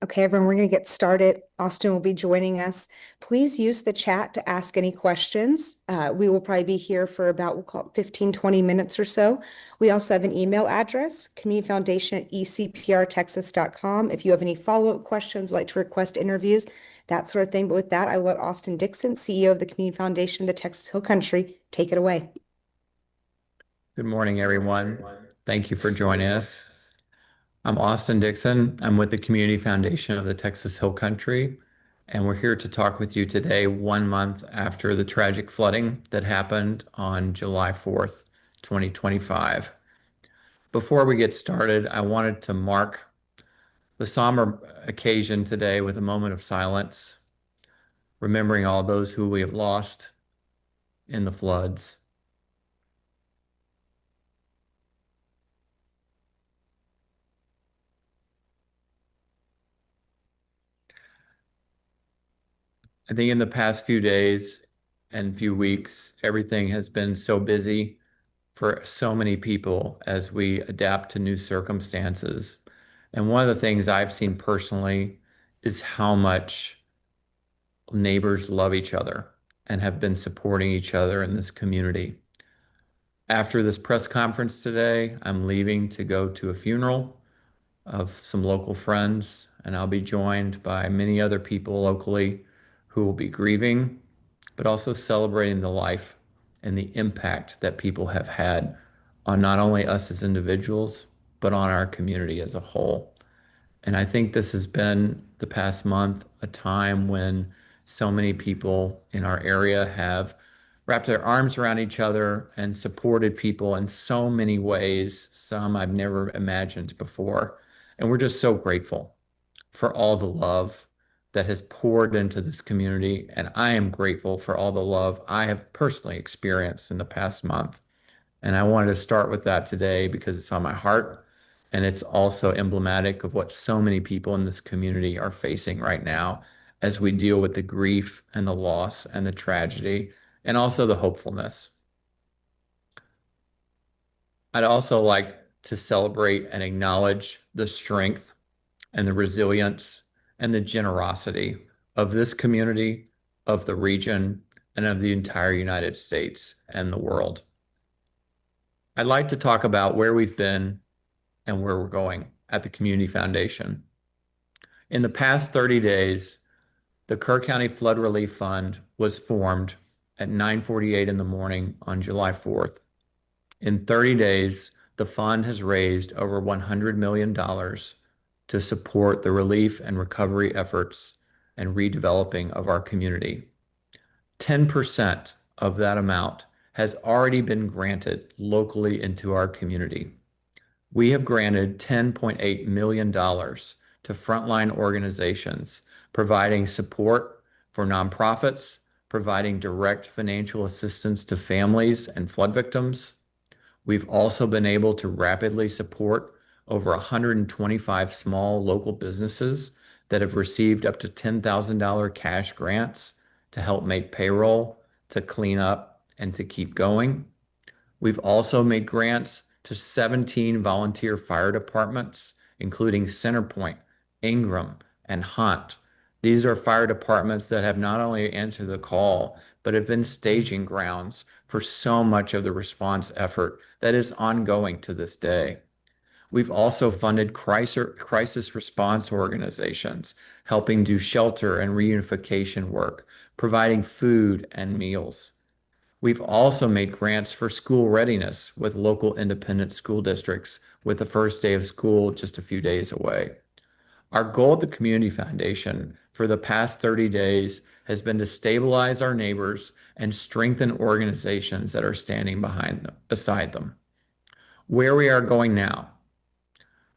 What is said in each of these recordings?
Okay, everyone, we're going to get started. Austin will be joining us. Please use the chat to ask any questions. We will probably be here for about, we'll call it 15, 20 minutes or so. We also have an email address, communityfoundation@ecprtexas.com. If you have any follow-up questions, like to request interviews, that sort of thing. But with that, I will let Austin Dixon, CEO of the Community Foundation of the Texas Hill Country, take it away. Good morning, everyone. Thank you for joining us. I'm Austin Dixon. I'm with the Community Foundation of the Texas Hill Country, and we're here to talk with you today, 1 month after the tragic flooding that happened on July 4th, 2025. Before we get started, I wanted to mark the somber occasion today with a moment of silence, remembering all those who we have lost in the floods. I think in the past few days and few weeks, everything has been so busy for so many people as we adapt to new circumstances. And one of the things I've seen personally is how much neighbors love each other and have been supporting each other in this community. After this press conference today, I'm leaving to go to a funeral of some local friends, and I'll be joined by many other people locally who will be grieving, but also celebrating the life and the impact that people have had on not only us as individuals, but on our community as a whole. And I think this has been the past month, a time when so many people in our area have wrapped their arms around each other and supported people in so many ways, some I've never imagined before. And we're just so grateful for all the love that has poured into this community. And I am grateful for all the love I have personally experienced in the past month. And I wanted to start with that today because it's on my heart. And it's also emblematic of what so many people in this community are facing right now as we deal with the grief and the loss and the tragedy and also the hopefulness. I'd also like to celebrate and acknowledge the strength and the resilience and the generosity of this community, of the region, and of the entire United States and the world. I'd like to talk about where we've been and where we're going at the Community Foundation. In the past 30 days, the Kerr County Flood Relief Fund was formed at 9:48 in the morning on July 4th. In 30 days, the fund has raised over $100 million to support the relief and recovery efforts and redeveloping of our community. 10% of that amount has already been granted locally into our community. We have granted $10.8 million to frontline organizations, providing support for nonprofits, providing direct financial assistance to families and flood victims. We've also been able to rapidly support over 125 small local businesses that have received up to $10,000 cash grants to help make payroll, to clean up, and to keep going. We've also made grants to 17 volunteer fire departments, including Centerpoint, Ingram, and Hunt. These are fire departments that have not only answered the call, but have been staging grounds for so much of the response effort that is ongoing to this day. We've also funded crisis response organizations, helping do shelter and reunification work, providing food and meals. We've also made grants for school readiness with local independent school districts, with the first day of school just a few days away. Our goal at the Community Foundation for the past 30 days has been to stabilize our neighbors and strengthen organizations that are standing beside them. Where we are going now.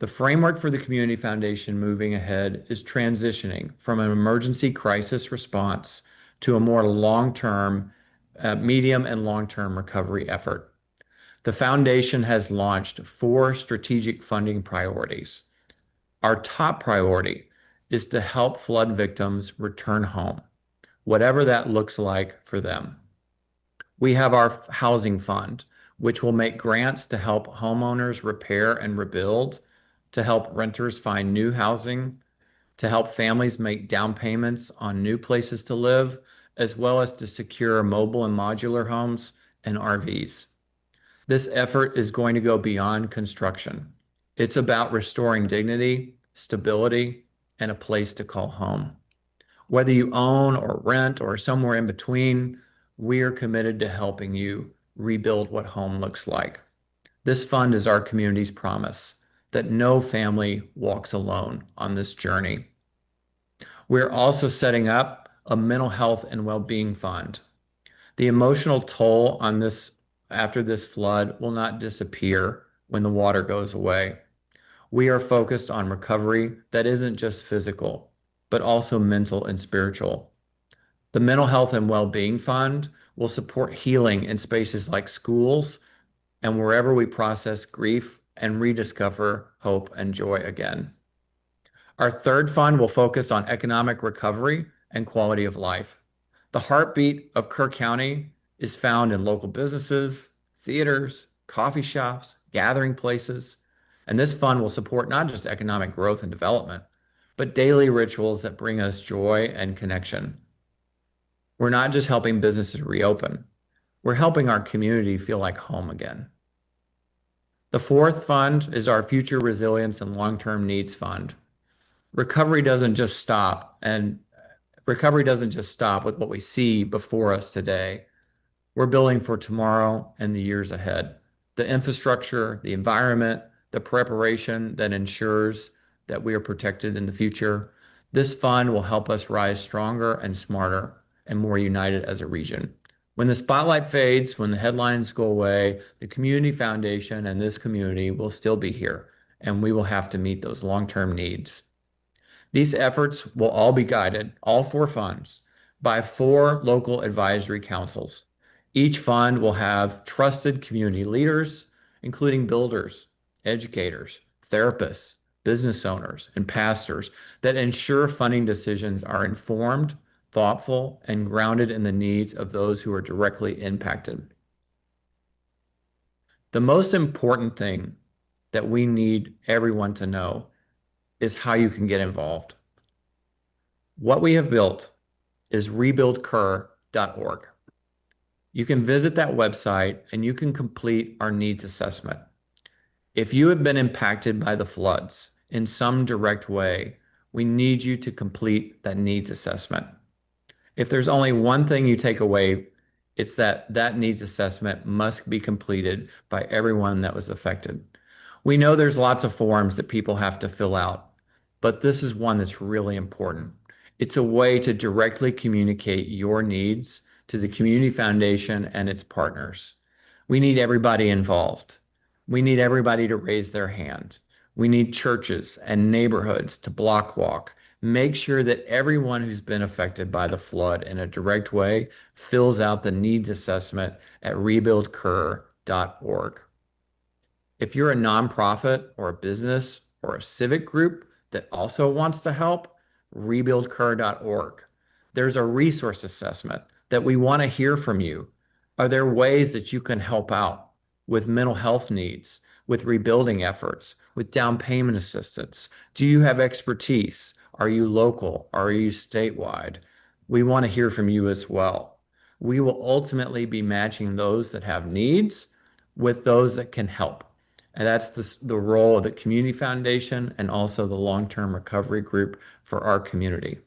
The framework for the Community Foundation moving ahead is transitioning from an emergency crisis response to a more long-term, medium and long-term recovery effort. The foundation has launched 4 strategic funding priorities. Our top priority is to help flood victims return home, whatever that looks like for them. We have our housing fund, which will make grants to help homeowners repair and rebuild, to help renters find new housing, to help families make down payments on new places to live, as well as to secure mobile and modular homes and RVs. This effort is going to go beyond construction. It's about restoring dignity, stability, and a place to call home. Whether you own or rent or somewhere in between, we are committed to helping you rebuild what home looks like. This fund is our community's promise that no family walks alone on this journey. We're also setting up a mental health and well-being fund. The emotional toll on this after this flood will not disappear when the water goes away. We are focused on recovery that isn't just physical, but also mental and spiritual. The Mental Health and Well-Being Fund will support healing in spaces like schools and wherever we process grief and rediscover hope and joy again. Our third fund will focus on economic recovery and quality of life. The heartbeat of Kerr County is found in local businesses, theaters, coffee shops, gathering places, and this fund will support not just economic growth and development, but daily rituals that bring us joy and connection. We're not just helping businesses reopen, we're helping our community feel like home again. The fourth fund is our Future Resilience and Long-Term Needs Fund. Recovery doesn't just stop with what we see before us today. We're building for tomorrow and the years ahead. The infrastructure, the environment, the preparation that ensures that we are protected in the future. This fund will help us rise stronger and smarter and more united as a region. When the spotlight fades, when the headlines go away, the Community Foundation and this community will still be here, and we will have to meet those long-term needs. These efforts will all be guided, all four funds, by 4 local advisory councils. Each fund will have trusted community leaders, including builders, educators, therapists, business owners, and pastors that ensure funding decisions are informed, thoughtful, and grounded in the needs of those who are directly impacted. The most important thing that we need everyone to know is how you can get involved. What we have built is rebuildkerr.org. You can visit that website and you can complete our needs assessment. If you have been impacted by the floods in some direct way, we need you to complete that needs assessment. If there's only one thing you take away, it's that that needs assessment must be completed by everyone that was affected. We know there's lots of forms that people have to fill out, but this is one that's really important. It's a way to directly communicate your needs to the Community Foundation and its partners. We need everybody involved. We need everybody to raise their hand. We need churches and neighborhoods to block walk. Make sure that everyone who's been affected by the flood in a direct way fills out the needs assessment at rebuildkerr.org. If you're a nonprofit or a business or a civic group that also wants to help, rebuildkerr.org. There's a resource assessment that we want to hear from you. Are there ways that you can help out with mental health needs, with rebuilding efforts, with down payment assistance? Do you have expertise? Are you local? Are you statewide? We want to hear from you as well. We will ultimately be matching those that have needs with those that can help. And that's the role of the Community Foundation and also the long-term recovery group for our community.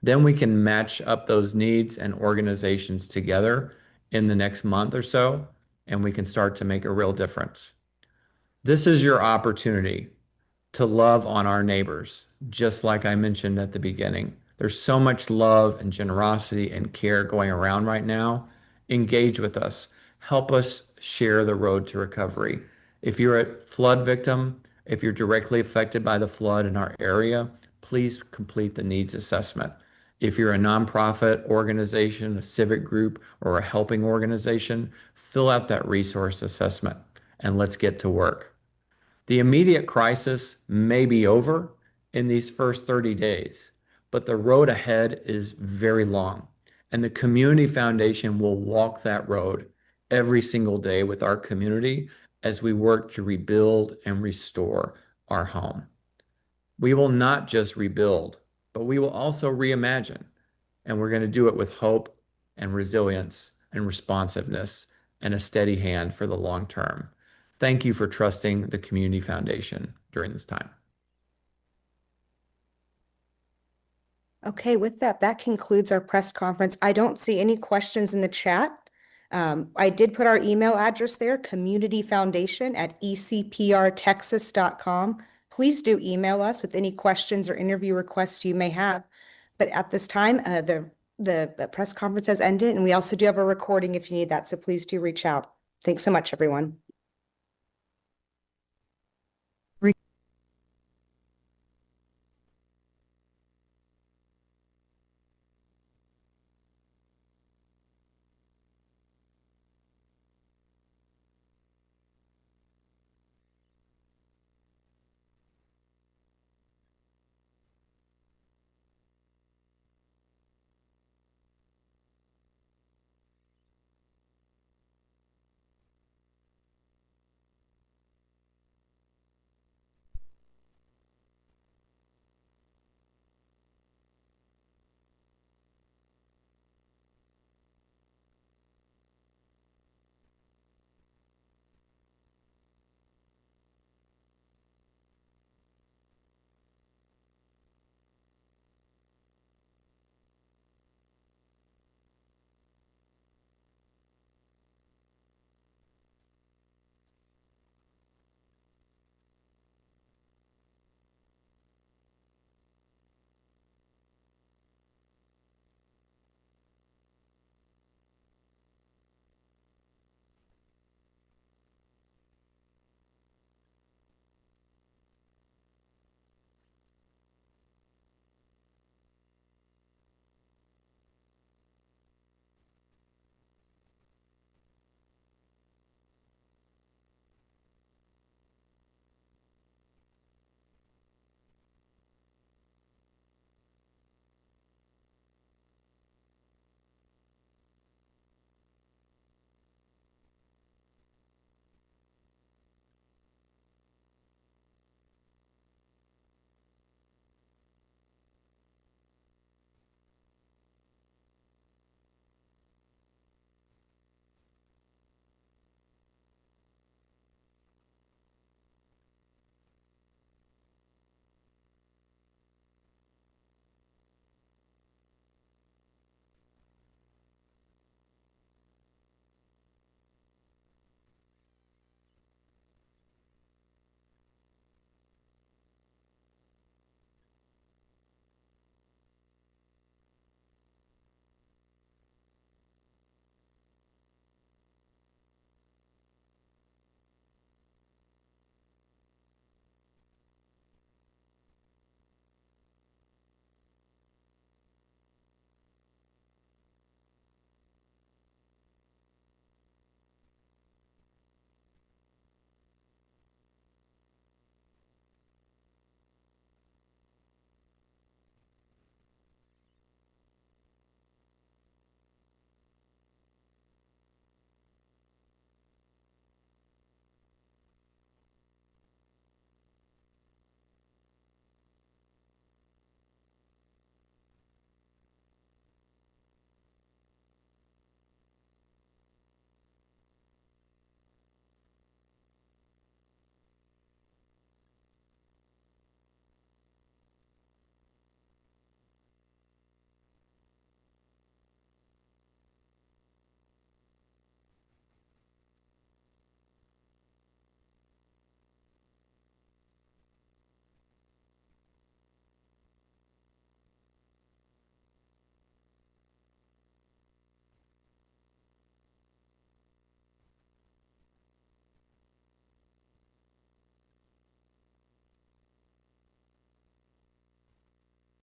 Then we can match up those needs and organizations together in the next month or so, and we can start to make a real difference. This is your opportunity to love on our neighbors, just like I mentioned at the beginning. There's so much love and generosity and care going around right now. Engage with us. Help us share the road to recovery. If you're a flood victim, if you're directly affected by the flood in our area, please complete the needs assessment. If you're a nonprofit organization, a civic group, or a helping organization, fill out that resource assessment and let's get to work. The immediate crisis may be over in these first 30 days, but the road ahead is very long, and the Community Foundation will walk that road every single day with our community as we work to rebuild and restore our home. We will not just rebuild, but we will also reimagine. And we're going to do it with hope and resilience and responsiveness and a steady hand for the long term. Thank you for trusting the Community Foundation during this time. Okay, with that, that concludes our press conference. I don't see any questions in the chat. I did put our email address there, communityfoundation@ecprtexas.com. Please do email us with any questions or interview requests you may have. But at this time, the press conference has ended, and we also do have a recording if you need that, so please do reach out. Thanks so much, everyone.